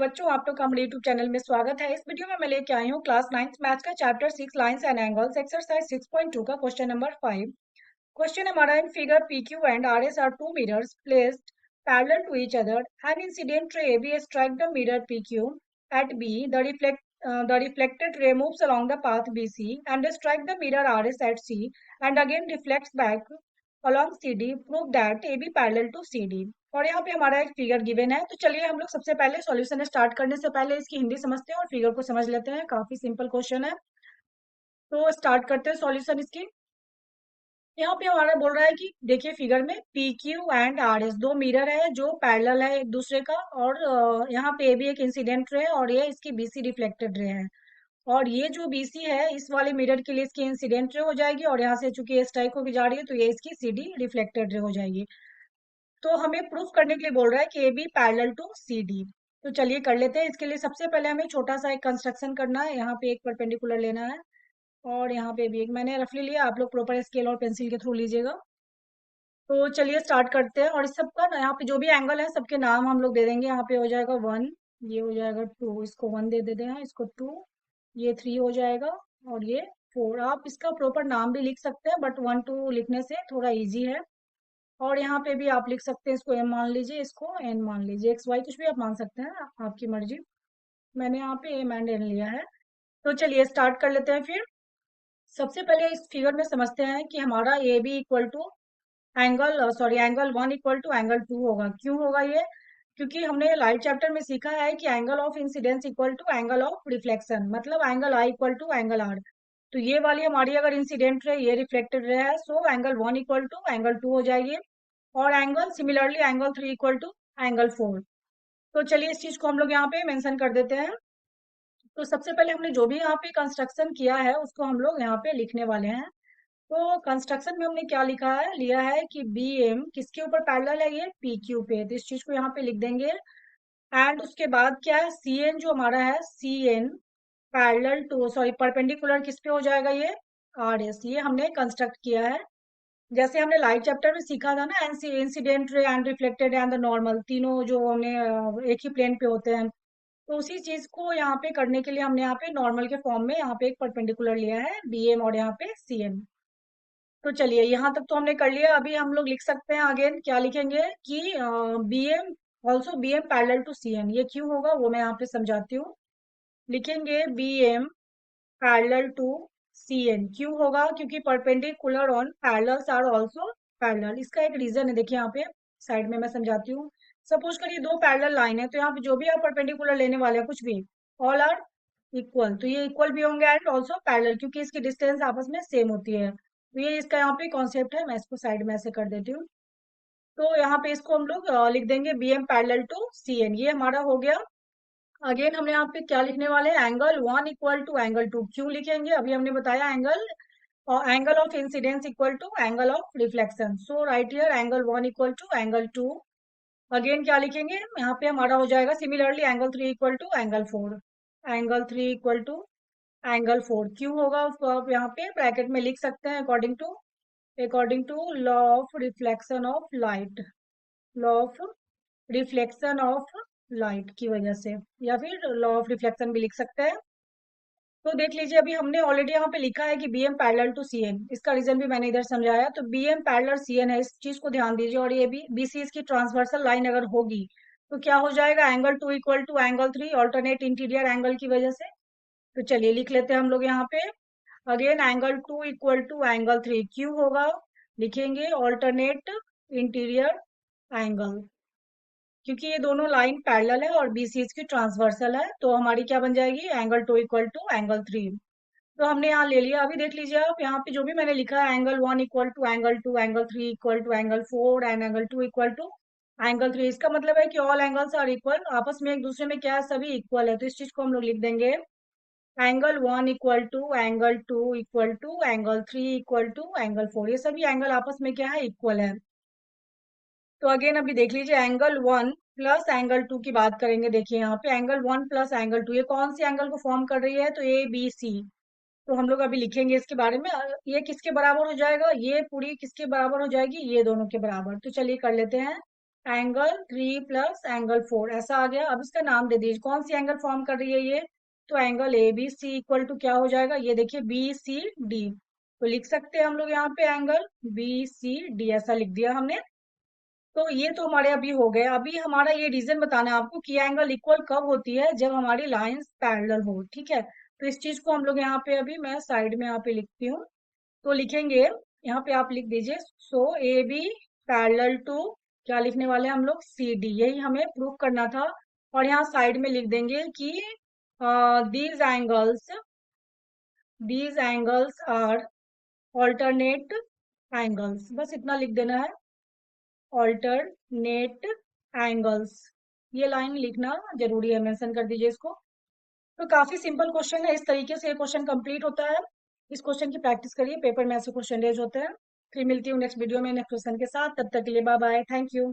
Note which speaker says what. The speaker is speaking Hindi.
Speaker 1: बच्चों, आप लोग का हमारे यूट्यूब चैनल में स्वागत है। इस वीडियो में मैं लेके आई हूँ क्लास 9th मैथ्स का chapter 6 lines and angles exercise 6.2 का क्वेश्चन नंबर 5। क्वेश्चन हमारा in figure PQ and RS are two mirrors placed parallel to each other and incident ray AB strike the mirror PQ at B. The reflected ray moves along the path BC and strike the mirror RS at C and again reflects back along CD. Prove that AB parallel to CD। और यहाँ पे हमारा एक फिगर गिवन है। तो चलिए हम लोग सबसे पहले सॉल्यूशन स्टार्ट करने से पहले इसकी हिंदी समझते हैं और फिगर को समझ लेते हैं। काफी सिंपल क्वेश्चन है, तो स्टार्ट करते हैं सॉल्यूशन इसकी। यहाँ पे हमारा बोल रहा है कि देखिए फिगर में PQ एंड RS दो मिरर है जो पैरेलल है एक दूसरे का, और यहाँ पे भी एक इंसिडेंट रे और ये इसकी BC रिफ्लेक्टेड रे है। और ये जो BC है इस वाले मिरर के लिए इसकी इंसिडेंट रे हो जाएगी, और यहाँ से चूंकि ये स्ट्राइक होकर जा रही है तो ये इसकी CD रिफ्लेक्टेड रे हो जाएगी। तो हमें प्रूफ करने के लिए बोल रहा है कि AB पैरेलल टू CD। तो चलिए कर लेते हैं। इसके लिए सबसे पहले हमें छोटा सा एक कंस्ट्रक्शन करना है। यहाँ पे एक परपेंडिकुलर लेना है और यहाँ पे भी एक मैंने रफली लिया, आप लोग प्रॉपर स्केल और पेंसिल के थ्रू लीजिएगा। तो चलिए स्टार्ट करते हैं। और इस सबका यहाँ पे जो भी एंगल है सबके नाम हम लोग दे देंगे। यहाँ पे हो जाएगा 1, ये हो जाएगा 2, इसको 1 दे देते हैं, इसको 2, ये 3 हो जाएगा, और ये 4। आप इसका प्रॉपर नाम भी लिख सकते हैं बट 1 2 लिखने से थोड़ा इजी है। और यहाँ पे भी आप लिख सकते हैं, इसको M मान लीजिए, इसको N मान लीजिए, एक्स वाई कुछ भी आप मान सकते हैं, आपकी मर्जी। मैंने यहाँ पे M एंड N लिया है। तो चलिए स्टार्ट कर लेते हैं फिर। सबसे पहले इस फिगर में समझते हैं कि हमारा A B equal to angle 1 equal to angle 2 होगा। क्यों होगा ये? क्योंकि हमने लाइट चैप्टर में सीखा है कि angle of incidence equal to angle of reflection, मतलब angle I equal to angle R. तो ये वाली हमारी अगर इंसिडेंट रे ये रिफ्लेक्टेड रे है, so angle 1 equal to angle 2 हो जाएगी। और angle similarly angle 3 equal to angle 4। तो चलिए इस चीज को हम लोग यहाँ पे मेंशन कर देते हैं। तो सबसे पहले हमने जो भी यहाँ पे कंस्ट्रक्शन किया है उसको हम लोग यहाँ पे लिखने वाले हैं। तो कंस्ट्रक्शन में हमने क्या लिखा है, लिया है कि बी एम किसके ऊपर पैरेलल है, ये PQ पे। तो इस चीज को यहाँ पे लिख देंगे। एंड उसके बाद क्या है, CN जो हमारा है, CN पैरेलल टू परपेंडिकुलर किस पे हो जाएगा, ये RS। ये हमने कंस्ट्रक्ट किया है। जैसे हमने लाइट चैप्टर में सीखा था ना, incident ray and reflected and the normal, तीनों जो हमने एक ही प्लेन पे होते हैं। तो उसी चीज को यहाँ पे करने के लिए हमने यहाँ पे नॉर्मल के फॉर्म में यहाँ पे एक परपेंडिकुलर लिया है BM और यहाँ पे CN। तो चलिए यहाँ तक तो हमने कर लिया। अभी हम लोग लिख सकते हैं अगेन, क्या लिखेंगे कि BM also BM parallel to CN। ये क्यों होगा वो मैं यहाँ पे समझाती हूँ। लिखेंगे BM पैरेलल टू CN। क्यों होगा? क्योंकि perpendicular on parallels are also parallel. इसका एक रीजन है, देखिए यहाँ पे साइड में मैं समझाती हूँ। सपोज करिए दो पैरेलल लाइन है, तो यहाँ पे जो भी आप परपेंडिकुलर लेने वाले हैं कुछ भी, ऑल आर इक्वल। तो ये इक्वल भी होंगे एंड ऑल्सो पैरेलल, क्योंकि इसकी डिस्टेंस आपस में सेम होती है। तो ये इसका यहाँ पे कॉन्सेप्ट है। मैं इसको साइड में ऐसे कर देती हूँ। तो यहाँ पे इसको हम लोग लिख देंगे BM पैरेलल टू CN। ये हमारा हो गया। अगेन हमने यहाँ पे क्या लिखने वाले हैं, एंगल 1 इक्वल टू एंगल 2। क्यों लिखेंगे? अभी हमने बताया एंगल, और angle of incidence equal to angle of reflection. So right here angle 1 equal to angle 2। Again क्या लिखेंगे, यहाँ पे हमारा हो जाएगा similarly angle 3 equal to angle 4। Angle 3 equal to angle 4 क्यों होगा उसको आप यहाँ पे ब्रैकेट में लिख सकते हैं, according to law of reflection of light, law of reflection of light की वजह से, या फिर लॉ ऑफ रिफ्लेक्शन भी लिख सकते हैं। तो देख लीजिए अभी हमने ऑलरेडी यहाँ पे लिखा है कि BM पैरेलल टू CN। इसका रीजन भी मैंने इधर समझाया। तो BM पैरेलल CN है, इस चीज को ध्यान दीजिए। और ये भी BC इसकी ट्रांसवर्सल लाइन अगर होगी तो क्या हो जाएगा, angle 2 equal to angle 3 alternate interior angle की वजह से। तो चलिए लिख लेते हैं हम लोग यहाँ पे। Again angle 2 equal to angle 3 क्यों होगा, लिखेंगे ऑल्टरनेट इंटीरियर एंगल, क्योंकि ये दोनों लाइन पैरेलल है और BC इसकी ट्रांसवर्सल है। तो हमारी क्या बन जाएगी, एंगल 2 इक्वल टू एंगल 3। तो हमने यहाँ ले लिया। अभी देख लीजिए आप यहाँ पे जो भी मैंने लिखा है, angle 1 equal to angle 2, angle 3 equal to angle 4 and angle 2 equal to angle 3। इसका मतलब है कि ऑल एंगल्स आर इक्वल, आपस में एक दूसरे में क्या है, सभी इक्वल है। तो इस चीज को हम लोग लिख देंगे, angle 1 equal to angle 2 equal to angle 3 equal to angle 4। ये सभी एंगल आपस में क्या है, इक्वल है। तो अगेन अभी देख लीजिए एंगल 1 प्लस एंगल 2 की बात करेंगे। देखिए यहाँ पे एंगल 1 प्लस एंगल 2 ये कौन सी एंगल को फॉर्म कर रही है, तो ABC। तो हम लोग अभी लिखेंगे इसके बारे में। ये किसके बराबर हो जाएगा, ये पूरी किसके बराबर हो जाएगी, ये दोनों के बराबर। तो चलिए कर लेते हैं। एंगल 3 प्लस एंगल 4 ऐसा आ गया। अब इसका नाम दे दीजिए, कौन सी एंगल फॉर्म कर रही है ये? तो angle A B C equal to क्या हो जाएगा? ये देखिए बी सी डी। तो लिख सकते हैं हम लोग यहाँ पे एंगल बी सी डी, ऐसा लिख दिया हमने। तो ये तो हमारे अभी हो गए। अभी हमारा ये रीजन बताना है आपको कि एंगल इक्वल कब होती है, जब हमारी लाइंस पैरेलल हो, ठीक है। तो इस चीज को हम लोग यहाँ पे, अभी मैं साइड में यहाँ पे लिखती हूँ। तो लिखेंगे यहाँ पे, आप लिख दीजिए सो ए बी पैरेलल टू, क्या लिखने वाले हैं हम लोग? सी डी, यही हमें प्रूव करना था। और यहाँ साइड में लिख देंगे कि these angles, these angles are alternate angles, बस इतना लिख देना है, ऑल्टरनेट एंगल्स। ये लाइन लिखना जरूरी है, मेंशन कर दीजिए इसको। तो काफी सिंपल क्वेश्चन है, इस तरीके से ये क्वेश्चन कंप्लीट होता है। इस क्वेश्चन की प्रैक्टिस करिए, पेपर में ऐसे क्वेश्चन रेज होते हैं। फिर मिलती हूँ नेक्स्ट वीडियो में नेक्स्ट क्वेश्चन के साथ, तब तक के लिए बाय बाय, थैंक यू।